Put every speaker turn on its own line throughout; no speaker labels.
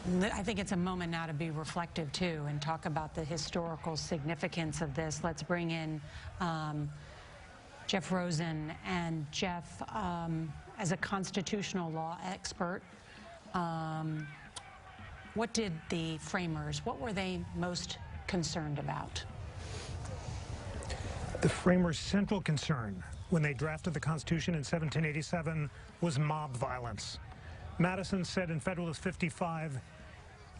I think it's a moment now to be reflective, too, and talk about the historical significance of this. Let's bring in Jeff Rosen. And Jeff, as a constitutional law expert, what did the framers, what were they most concerned about?
The framers' central concern when they drafted the Constitution in 1787 was mob violence. Madison said in Federalist 55,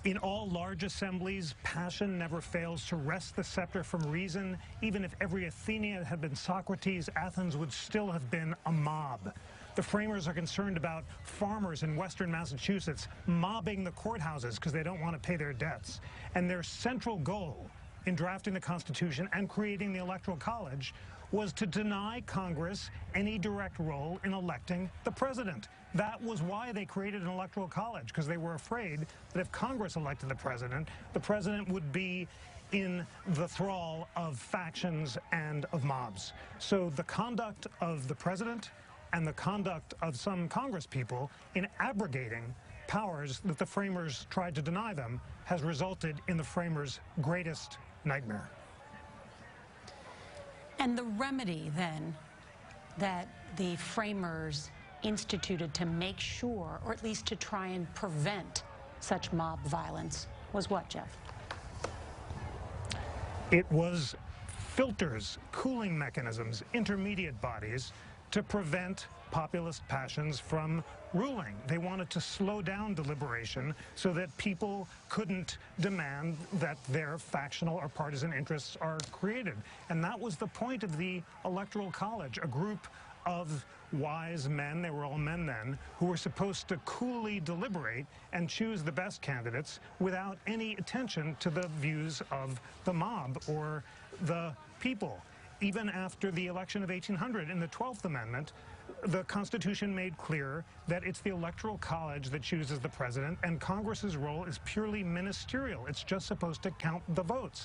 "In all large assemblies, passion never fails to wrest the scepter from reason. Even if every Athenian had been Socrates, Athens would still have been a mob." The framers are concerned about farmers in western Massachusetts mobbing the courthouses because they don't want to pay their debts. And their central goal in drafting the Constitution and creating the Electoral College was to deny Congress any direct role in electing the president. That was why they created an Electoral College, because they were afraid that if Congress elected the president would be in the thrall of factions and of mobs. So the conduct of the president and the conduct of some Congress people in abrogating powers that the framers tried to deny them has resulted in the framers' greatest nightmare.
And the remedy, then, that the framers instituted to make sure, or at least to try and prevent such mob violence, was what, Jeff?
It was filters, cooling mechanisms, intermediate bodies to prevent populist passions from ruling. They wanted to slow down deliberation so that people couldn't demand that their factional or partisan interests are created. And that was the point of the Electoral College, a group of wise men, they were all men then, who were supposed to coolly deliberate and choose the best candidates without any attention to the views of the mob or the people. Even after the election of 1800 in the 12th Amendment, the Constitution made clear that it's the Electoral College that chooses the president, and Congress's role is purely ministerial. It's just supposed to count the votes.